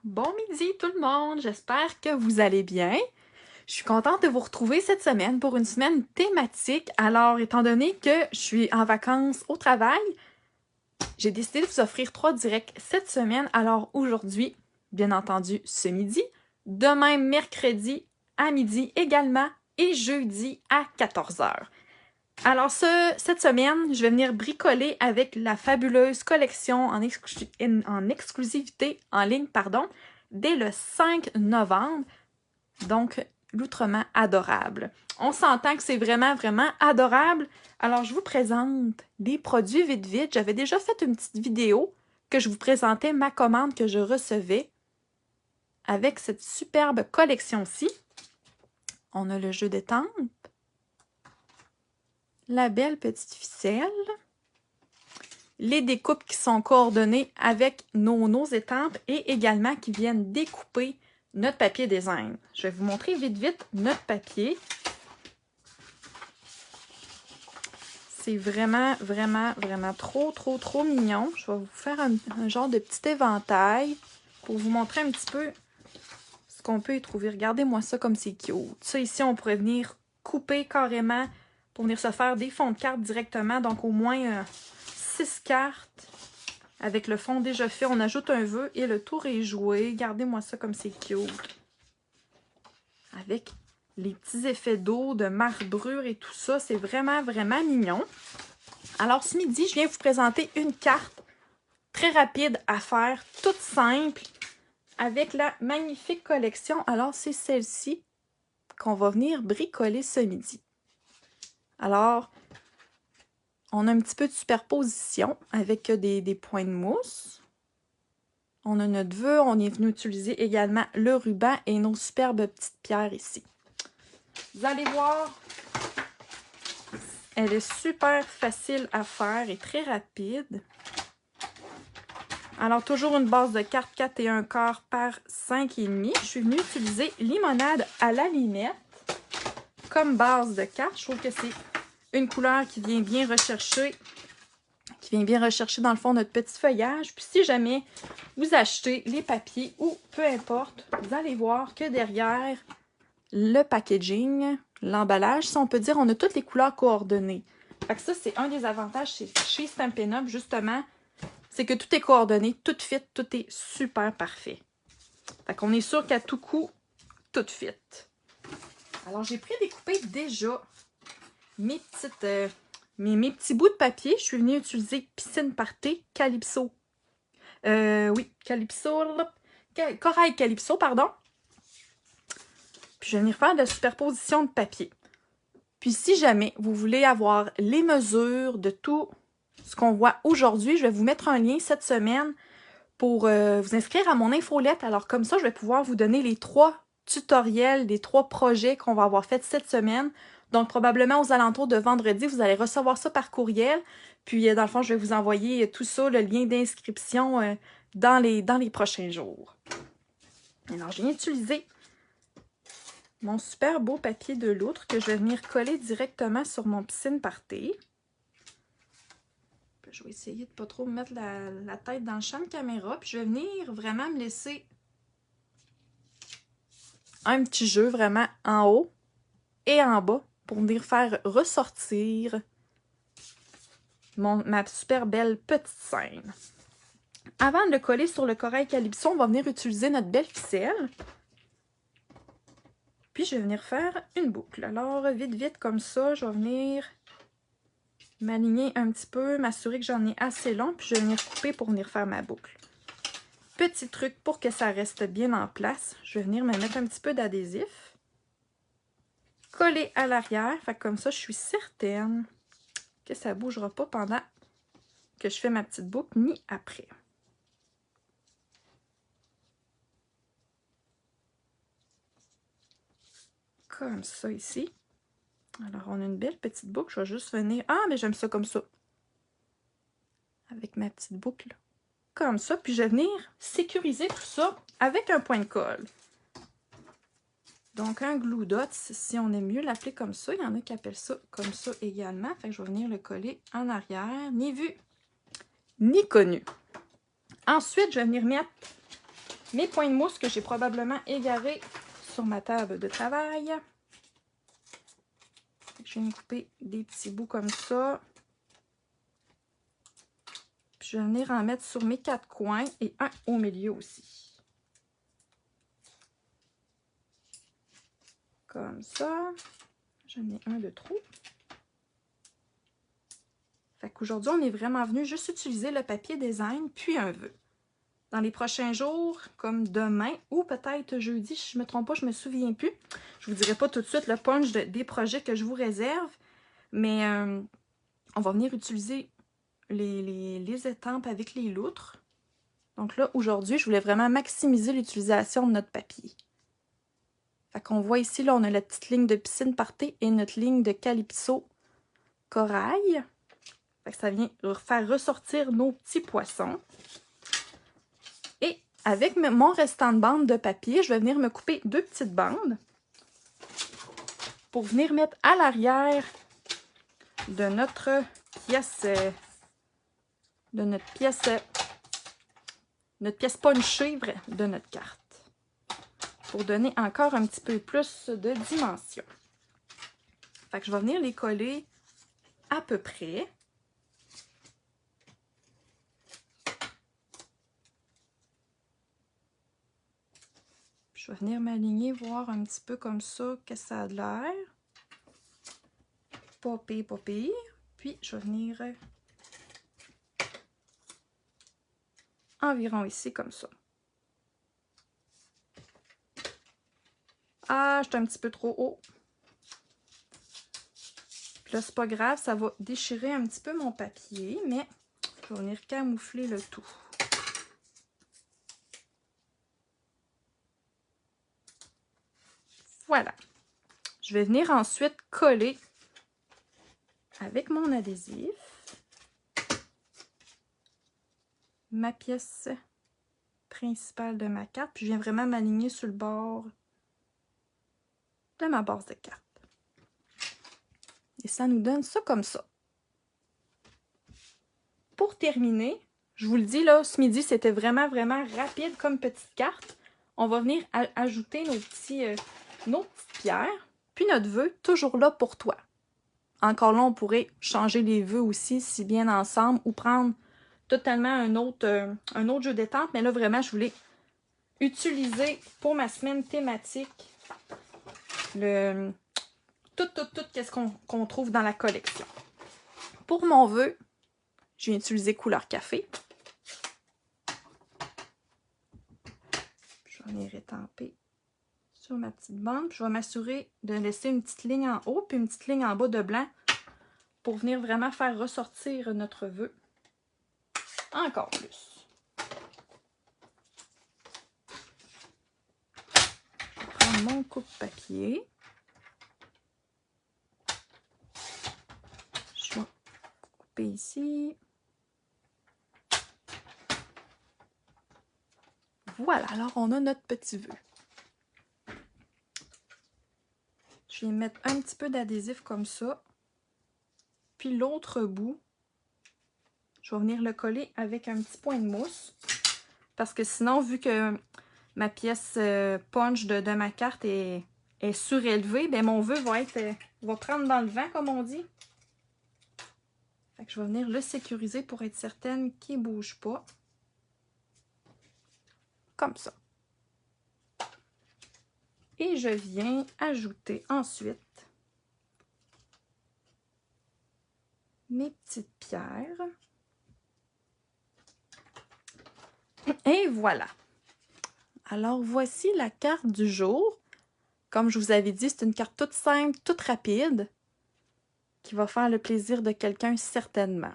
Bon midi tout le monde, j'espère que vous allez bien. Je suis contente de vous retrouver cette semaine pour une semaine thématique. Alors, étant donné que je suis en vacances au travail, j'ai décidé de vous offrir 3 directs cette semaine. Alors aujourd'hui, bien entendu, ce midi, demain mercredi à midi également et jeudi à 14h. Alors cette semaine, je vais venir bricoler avec la fabuleuse collection en exclusivité en ligne, dès le 5 novembre. Donc, l'outrement adorable. On s'entend que c'est vraiment, vraiment adorable. Alors, je vous présente des produits vite vite. J'avais déjà fait une petite vidéo que je vous présentais ma commande que je recevais avec cette superbe collection-ci. On a le jeu d'étampes, la belle petite ficelle, les découpes qui sont coordonnées avec nos étampes et également qui viennent découper notre papier design. Je vais vous montrer vite vite notre papier. C'est vraiment, vraiment, vraiment trop mignon. Je vais vous faire un genre de petit éventail pour vous montrer un petit peu ce qu'on peut y trouver. Regardez-moi ça comme c'est cute. Ça ici, on pourrait venir couper carrément pour venir se faire des fonds de cartes directement. Donc au moins 6 cartes avec le fond déjà fait. On ajoute un vœu et le tour est joué. Regardez-moi ça comme c'est cute. Avec les petits effets d'eau, de marbrure et tout ça. C'est vraiment, vraiment mignon. Alors, ce midi, je viens vous présenter une carte très rapide à faire, toute simple, avec la magnifique collection. Alors, c'est celle-ci qu'on va venir bricoler ce midi. Alors, on a un petit peu de superposition avec des points de mousse. On a notre vœu, on est venu utiliser également le ruban et nos superbes petites pierres ici. Vous allez voir, elle est super facile à faire et très rapide. Alors, toujours une base de carte 4 et 1/4 par 5,5. Je suis venue utiliser limonade à la limette comme base de carte. Je trouve que c'est une couleur qui vient bien rechercher, dans le fond notre petit feuillage. Puis si jamais vous achetez les papiers ou peu importe, vous allez voir que derrière le packaging, l'emballage, si on peut dire, on a toutes les couleurs coordonnées. Fait que ça, c'est un des avantages chez Stampin' Up, justement. C'est que tout est coordonné, tout fit, tout est super parfait. Fait qu'on est sûr qu'à tout coup, tout fit. Alors, j'ai prédécoupé déjà mes petits bouts de papier. Je suis venue utiliser Piscine Party Calypso. Calypso. Corail Calypso, pardon. Puis, je vais venir faire de la superposition de papier. Puis, si jamais vous voulez avoir les mesures de tout ce qu'on voit aujourd'hui, je vais vous mettre un lien cette semaine pour vous inscrire à mon infolette. Alors comme ça, je vais pouvoir vous donner les 3 tutoriels, les 3 projets qu'on va avoir fait cette semaine. Donc probablement aux alentours de vendredi, vous allez recevoir ça par courriel. Puis dans le fond, je vais vous envoyer tout ça, le lien d'inscription dans les prochains jours. Alors, j'ai utilisé mon super beau papier de loutre que je vais venir coller directement sur mon Piscine Party. Je vais essayer de ne pas trop me mettre la tête dans le champ de caméra. Puis je vais venir vraiment me laisser un petit jeu vraiment en haut et en bas pour venir faire ressortir ma super belle petite scène. Avant de le coller sur le corail Calypso, on va venir utiliser notre belle ficelle. Puis je vais venir faire une boucle. Alors vite, vite comme ça, je vais venir m'aligner un petit peu, m'assurer que j'en ai assez long, puis je vais venir couper pour venir faire ma boucle. Petit truc pour que ça reste bien en place, je vais venir me mettre un petit peu d'adhésif. Coller à l'arrière, fait comme ça, je suis certaine que ça ne bougera pas pendant que je fais ma petite boucle, ni après. Comme ça ici. Alors, on a une belle petite boucle. Je vais juste venir... Ah, mais j'aime ça comme ça. Avec ma petite boucle. Comme ça. Puis, je vais venir sécuriser tout ça avec un point de colle. Donc, un glue dot, si on aime mieux l'appeler comme ça. Il y en a qui appellent ça comme ça également. Fait que je vais venir le coller en arrière. Ni vu, ni connu. Ensuite, je vais venir mettre mes points de mousse que j'ai probablement égarés sur ma table de travail. Je viens de couper des petits bouts comme ça. Puis je vais venir en mettre sur mes 4 coins et un au milieu aussi. Comme ça. J'en ai un de trop. Fait qu'aujourd'hui, on est vraiment venu juste utiliser le papier design puis un vœu. Dans les prochains jours, comme demain ou peut-être jeudi, si je ne me trompe pas, je ne me souviens plus. Je ne vous dirai pas tout de suite le punch des projets que je vous réserve, mais on va venir utiliser les étampes avec les loutres. Donc là, aujourd'hui, je voulais vraiment maximiser l'utilisation de notre papier. Fait qu'on voit ici, là, on a la petite ligne de piscine party et notre ligne de calypso corail. Fait que ça vient faire ressortir nos petits poissons. Et avec mon restant de bande de papier, je vais venir me couper 2 petites bandes pour venir mettre à l'arrière de notre pièce punchée de notre carte. Pour donner encore un petit peu plus de dimension. Fait que je vais venir les coller à peu près. Je vais venir m'aligner, voir un petit peu comme ça, qu'est-ce que ça a de l'air. Pas pire, pas pire. Puis, je vais venir environ ici, comme ça. Ah, j'étais un petit peu trop haut. Puis là, c'est pas grave, ça va déchirer un petit peu mon papier, mais je vais venir camoufler le tout. Voilà. Je vais venir ensuite coller avec mon adhésif ma pièce principale de ma carte. Puis je viens vraiment m'aligner sur le bord de ma base de carte. Et ça nous donne ça comme ça. Pour terminer, je vous le dis là, ce midi, c'était vraiment rapide comme petite carte. On va venir ajouter nos petites pierres. Puis notre vœu, toujours là pour toi. Encore là, on pourrait changer les vœux aussi, si bien ensemble, ou prendre totalement un autre jeu d'étampes. Mais là, vraiment, je voulais utiliser pour ma semaine thématique tout qu'est-ce qu'on trouve dans la collection. Pour mon vœu, je vais utiliser couleur café. Je vais venir étamper sur ma petite bande. Puis je vais m'assurer de laisser une petite ligne en haut puis une petite ligne en bas de blanc pour venir vraiment faire ressortir notre vœu encore plus. Je vais prendre mon coupe-papier. Je vais couper ici. Voilà, alors on a notre petit vœu. Je vais mettre un petit peu d'adhésif comme ça. Puis l'autre bout, je vais venir le coller avec un petit point de mousse. Parce que sinon, vu que ma pièce punch de ma carte est surélevée, ben mon vœu va prendre dans le vent, comme on dit. Fait que je vais venir le sécuriser pour être certaine qu'il ne bouge pas. Comme ça. Et je viens ajouter ensuite mes petites pierres. Et voilà. Alors, voici la carte du jour. Comme je vous avais dit, c'est une carte toute simple, toute rapide, qui va faire le plaisir de quelqu'un certainement.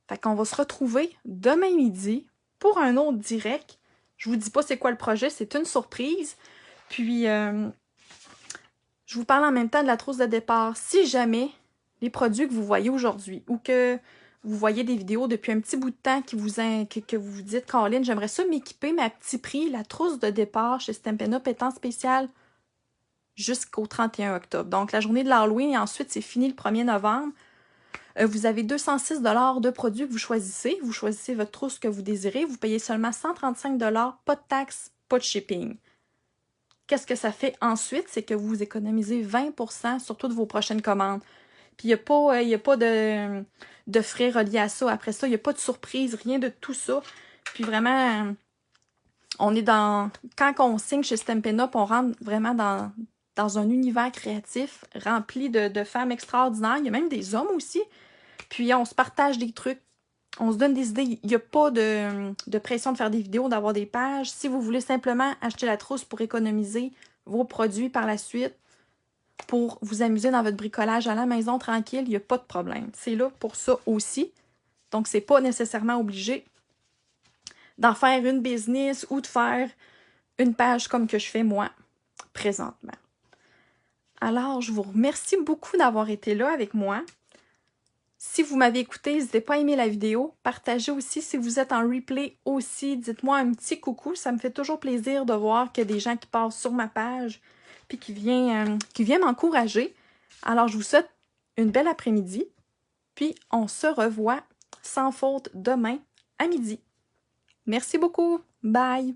Fait qu'on va se retrouver demain midi pour un autre direct. Je vous dis pas c'est quoi le projet, c'est une surprise. Puis, je vous parle en même temps de la trousse de départ. Si jamais les produits que vous voyez aujourd'hui ou que vous voyez des vidéos depuis un petit bout de temps que vous vous dites, Caroline, j'aimerais ça m'équiper, mais à petit prix, la trousse de départ chez Stampin' Up est en spécial jusqu'au 31 octobre. Donc, la journée de l'Halloween et ensuite, c'est fini le 1er novembre. Vous avez 206 $ de produits que vous choisissez. Vous choisissez votre trousse que vous désirez. Vous payez seulement 135 $, pas de taxes, pas de shipping. Qu'est-ce que ça fait ensuite? C'est que vous économisez 20 % sur toutes vos prochaines commandes. Puis il n'y a pas de frais reliés à ça. Après ça, il n'y a pas de surprise, rien de tout ça. Puis vraiment, on est dans... Quand on signe chez Stampin' Up, on rentre vraiment dans un univers créatif rempli de femmes extraordinaires. Il y a même des hommes aussi. Puis on se partage des trucs. On se donne des idées. Il n'y a pas de pression de faire des vidéos, d'avoir des pages. Si vous voulez simplement acheter la trousse pour économiser vos produits par la suite, pour vous amuser dans votre bricolage à la maison tranquille, il n'y a pas de problème. C'est là pour ça aussi. Donc, c'est pas nécessairement obligé d'en faire une business ou de faire une page comme que je fais moi présentement. Alors, je vous remercie beaucoup d'avoir été là avec moi. Si vous m'avez écouté, n'hésitez pas à aimer la vidéo. Partagez aussi si vous êtes en replay aussi. Dites-moi un petit coucou. Ça me fait toujours plaisir de voir qu'il y a des gens qui passent sur ma page puis qui viennent m'encourager. Alors, je vous souhaite une belle après-midi. Puis, on se revoit sans faute demain à midi. Merci beaucoup. Bye!